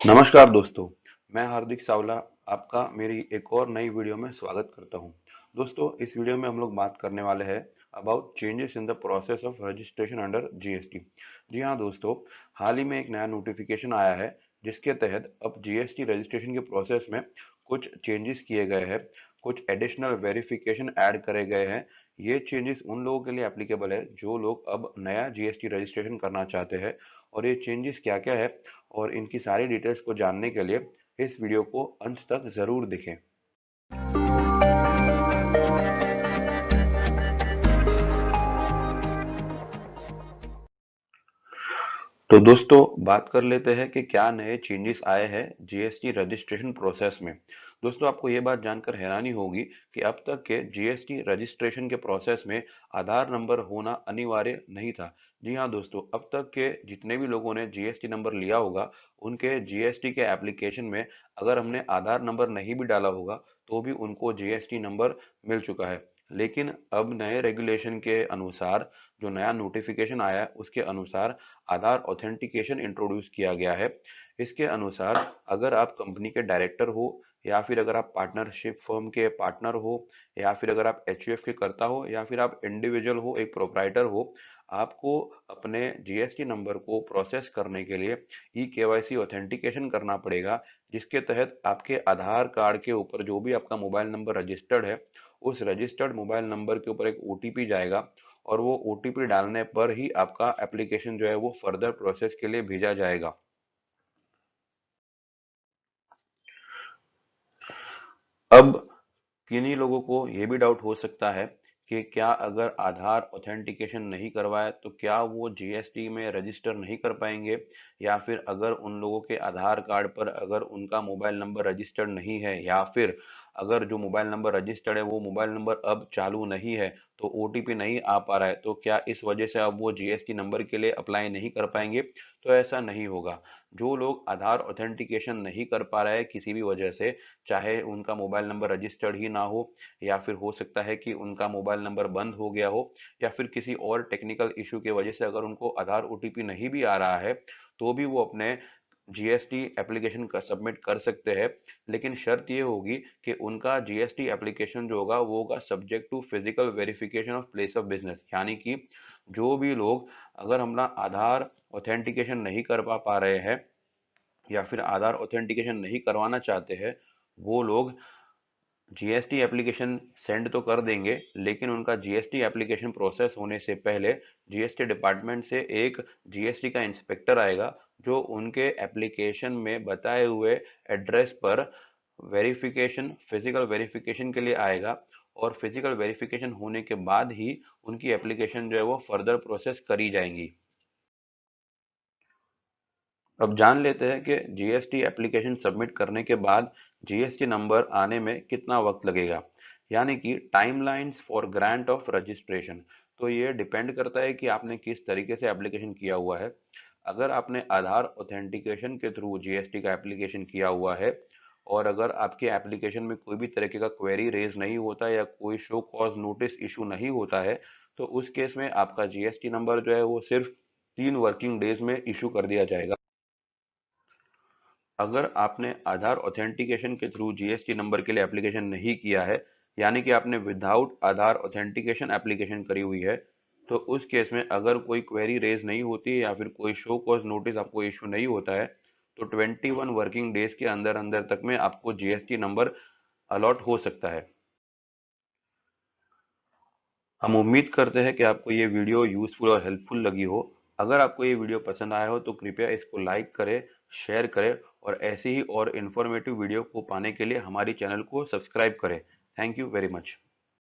नमस्कार दोस्तों, मैं हार्दिक सावला आपका मेरी एक और नई वीडियो में स्वागत करता हूं। दोस्तों, इस वीडियो में हम लोग बात करने वाले हैं about changes in the process of registration under GST. जी हाँ दोस्तों, हाल ही में एक नया नोटिफिकेशन आया है जिसके तहत अब जीएसटी रजिस्ट्रेशन के प्रोसेस में कुछ चेंजेस किए गए हैं, कुछ एडिशनल वेरिफिकेशन ऐड करे गए हैं। ये चेंजेस उन लोगों के लिए एप्लीकेबल है जो लोग अब नया जीएसटी रजिस्ट्रेशन करना चाहते हैं। और ये चेंजेस क्या क्या है और इनकी सारी डिटेल्स को जानने के लिए इस वीडियो को अंत तक जरूर देखें। तो दोस्तों, बात कर लेते हैं कि क्या नए चेंजेस आए हैं जीएसटी रजिस्ट्रेशन प्रोसेस में। दोस्तों, आपको ये बात जानकर हैरानी होगी कि अब तक के जीएसटी रजिस्ट्रेशन के प्रोसेस में आधार नंबर होना अनिवार्य नहीं था। जी हाँ दोस्तों, अब तक के जितने भी लोगों ने जीएसटी नंबर लिया होगा, उनके जीएसटी के एप्लीकेशन में अगर हमने आधार नंबर नहीं भी डाला होगा तो भी उनको जीएसटी नंबर मिल चुका है। लेकिन अब नए रेगुलेशन के अनुसार, जो नया नोटिफिकेशन आया है उसके अनुसार आधार ऑथेंटिकेशन इंट्रोड्यूस किया गया है। इसके अनुसार अगर आप कंपनी के डायरेक्टर हो, या फिर अगर आप पार्टनरशिप फर्म के पार्टनर हो, या फिर अगर आप एचयूएफ के करता हो, या फिर आप इंडिविजुअल हो, एक प्रोप्राइटर हो, आपको अपने जीएसटी नंबर को प्रोसेस करने के लिए ई केवाईसी ऑथेंटिकेशन करना पड़ेगा, जिसके तहत आपके आधार कार्ड के ऊपर जो भी आपका मोबाइल नंबर रजिस्टर्ड है, उस रजिस्टर्ड मोबाइल नंबर के ऊपर एक ओटीपी जाएगा और वो ओटीपी डालने पर ही आपका एप्लीकेशन जो है वो फर्दर प्रोसेस के लिए भेजा जाएगा। अब किन्हीं लोगों को ये भी डाउट हो सकता है कि क्या अगर आधार ऑथेंटिकेशन नहीं करवाए तो क्या वो जीएसटी में रजिस्टर नहीं कर पाएंगे, या फिर अगर उन लोगों के आधार कार्ड पर अगर उनका मोबाइल नंबर रजिस्टर्ड नहीं है, या फिर अगर जो मोबाइल नंबर रजिस्टर्ड है वो मोबाइल नंबर अब चालू नहीं है, तो ओटीपी नहीं आ पा रहा है, तो क्या इस वजह से अब वो जीएसटी नंबर के लिए अप्लाई नहीं कर पाएंगे? तो ऐसा नहीं होगा। जो लोग आधार ऑथेंटिकेशन नहीं कर पा रहे हैं किसी भी वजह से, चाहे उनका मोबाइल नंबर रजिस्टर्ड ही ना हो, या फिर हो सकता है कि उनका मोबाइल नंबर बंद हो गया हो, या फिर किसी और टेक्निकल इशू की वजह से अगर उनको आधार ओटीपी नहीं भी आ रहा है, तो भी वो अपने जीएसटी एप्लीकेशन का सबमिट कर सकते हैं। लेकिन शर्त ये होगी कि उनका जीएसटी एप्लीकेशन जो होगा वो होगा subject to physical verification of place of business. यानी कि जो भी लोग अगर अपना आधार ऑथेंटिकेशन नहीं कर पा रहे हैं, या फिर आधार ऑथेंटिकेशन नहीं करवाना चाहते हैं, वो लोग जीएसटी एप्लीकेशन सेंड तो कर देंगे, लेकिन उनका जीएसटी एप्लीकेशन प्रोसेस होने से पहले जीएसटी डिपार्टमेंट से एक जीएसटी का इंस्पेक्टर आएगा, जो उनके एप्लीकेशन में बताए हुए एड्रेस पर वेरिफिकेशन, फिजिकल वेरिफिकेशन के लिए आएगा। और फिजिकल वेरिफिकेशन होने के बाद ही उनकी एप्लीकेशन जो है वो फर्दर प्रोसेस करी जाएंगी। अब जान लेते हैं कि जीएसटी एप्लीकेशन सबमिट करने के बाद जीएसटी नंबर आने में कितना वक्त लगेगा, यानी कि timelines for grant of registration. तो ये डिपेंड करता है कि आपने किस तरीके से एप्लीकेशन किया हुआ है। अगर आपने आधार ऑथेंटिकेशन के थ्रू जीएसटी का एप्लीकेशन किया हुआ है, और अगर आपके एप्लीकेशन में कोई भी तरीके का क्वेरी रेज नहीं होता या कोई शो कॉज नोटिस इशू नहीं होता है, तो उस केस में आपका जीएसटी नंबर जो है वो सिर्फ 3 वर्किंग डेज में इशू कर दिया जाएगा। अगर आपने आधार ऑथेंटिकेशन के थ्रू जीएसटी नंबर के लिए एप्लीकेशन नहीं किया है, यानी कि आपने विदाउट आधार ऑथेंटिकेशन एप्लीकेशन करी हुई है, तो उस केस में अगर कोई क्वेरी रेज नहीं होती है या फिर कोई शो कॉज नोटिस आपको इशू नहीं होता है, तो 21 वर्किंग डेज के अंदर अंदर तक में आपको जीएसटी नंबर अलॉट हो सकता है। हम उम्मीद करते हैं कि आपको ये वीडियो यूजफुल और हेल्पफुल लगी हो। अगर आपको ये वीडियो पसंद आया हो तो कृपया इसको लाइक करें, शेयर करें, और ऐसी ही और इन्फॉर्मेटिव वीडियो को पाने के लिए हमारी चैनल को सब्सक्राइब करें। Thank you very much.